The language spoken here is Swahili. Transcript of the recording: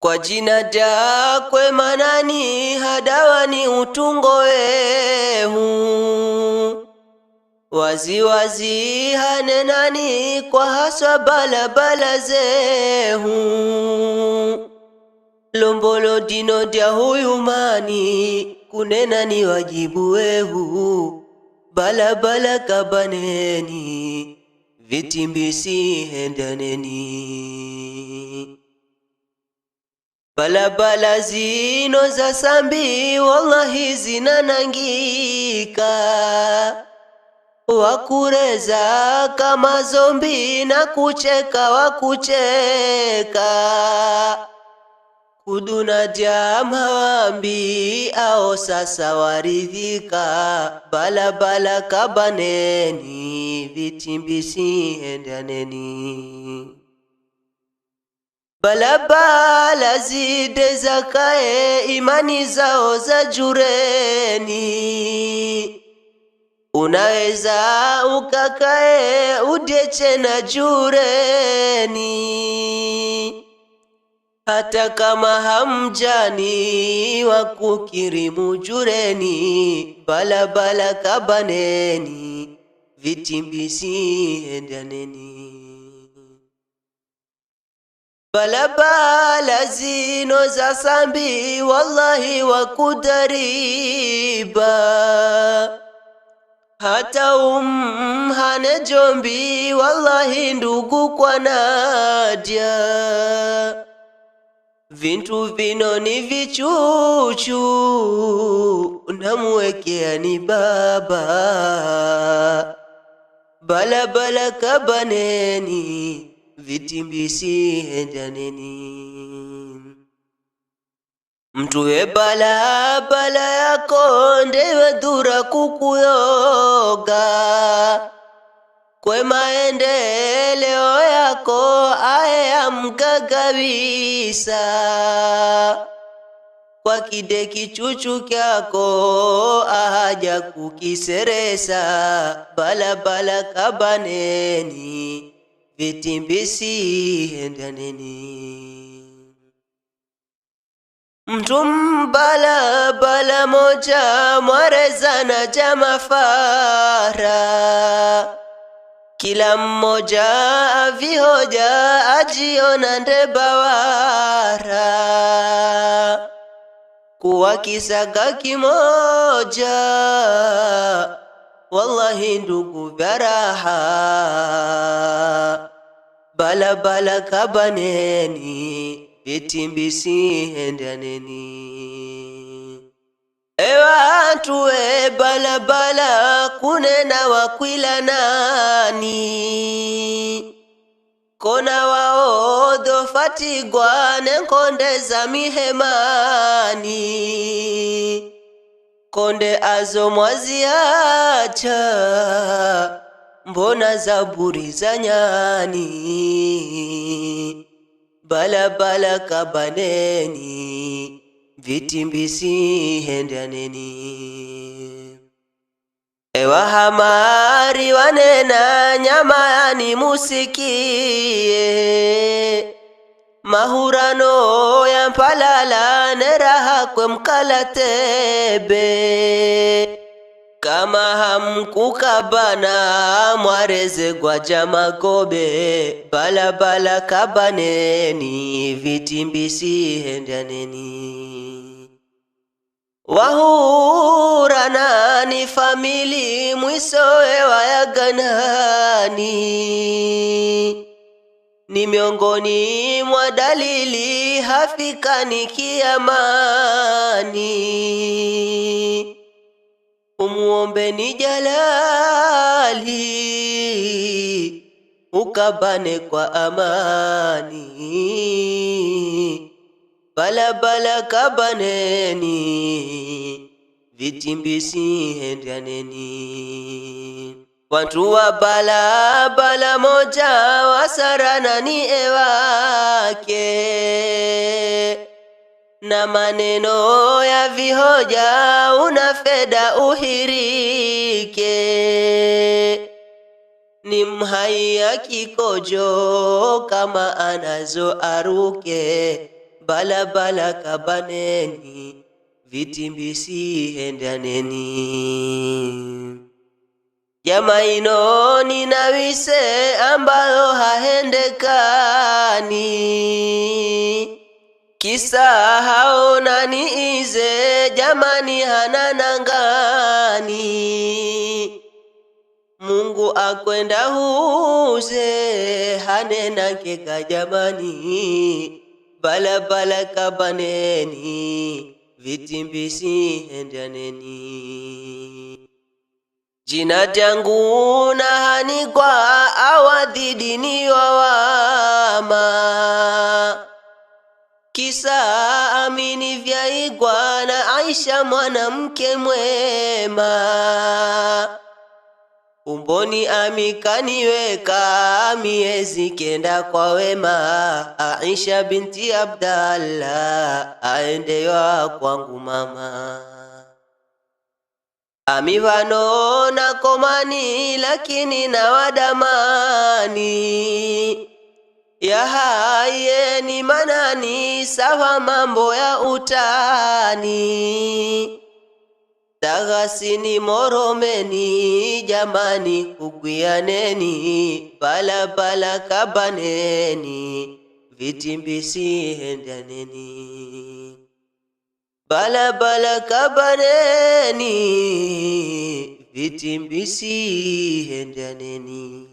Kwa jina jakwe manani hadawani utungo wehu, wazi wazi hanenani kwa haswa balabala zehu. Lombolo dino dia huyu mani kunena ni wajibu wehu, balabala kabaneni vitimbisi hendaneni. Balabala zino za sambi wallahi zinanangika, wakureza kama zombi na kucheka wakucheka. Kuduna jama wambi ao sasa waridhika, balabala kabaneni vitimbisi hendaneni. Balabala zide zakae imani zao za jureni, unaweza ukakae udeche na jureni. Hata kama hamjani wakukirimu jureni, balabala kabaneni vitimbisi hendaneni. Balabala zino za sambi wallahi wakudariba, hata hane jombi wallahi ndugu kwa nadia. Vintu vino ni vichuchu namwekea ni baba, balabala kabaneni vitimbisi hendaneni. Mtuwe balabala yako ndewe dhura kukuyoga, kwe maendeleo yako aya mgagabisa. Kwa kide kichuchu kyako ahaja kukiseresa, balabala kabaneni vitimbisi hendaneni. Mtu balabala moja mwarezana jamafara, kila mmoja avihoja ajiona ndebawara. Kuwa kisaga kimoja wallahi ndugu vya raha, balabala kabaneni vitimbisi hendaneni. Ewantu we balabala kunena wakwila nani, kona waodho fatigwa nenkonde za mihemani. Konde azo mwaziacha mbona zaburi za nyani, balabala kabaneni vitimbisi hendaneni. Ewa hamari wanena nyamayani musikie, mahurano ya mpalala neraha kwe mkalatebe. Kama hamkukabana mwareze gwa jamakobe, balabala kabaneni vitimbisi hendaneni. Wahurana ni famili mwisowe wayaganani, ni miongoni mwa dalili hafikani kiamani. Umuombe ni jalali ukabane kwa amani, balabala kabaneni vitimbisi hendaneni. Watu wa balabala moja wasarana ni ewake, na maneno ya vihoja unafeda uhirike. Ni mhai ya kikojo kama anazo aruke, balabala kabaneni, vitimbisi hendaneni. Jama ino ninawise ambayo hahendekani, kisa haona niize jamani hananangani. Mungu akwenda huze hanena keka jamani, balabala kabaneni, vitimbisi hendaneni. Jina jangu na hanikwa awadhidini wawama, kisa amini vyaigwa na Aisha mwanamke mwema. Umboni amikaniweka miezi kenda kwa wema, Aisha binti Abdallah aendewa kwangu mama. Amivano na komani lakini na wadamani, ya haye ni manani sawa mambo ya utani. Tagasini moromeni jamani kugwianeni, balabala kabaneni, vitimbisi hendaneni. Balabala kabaneni, vitimbisi hendaneni.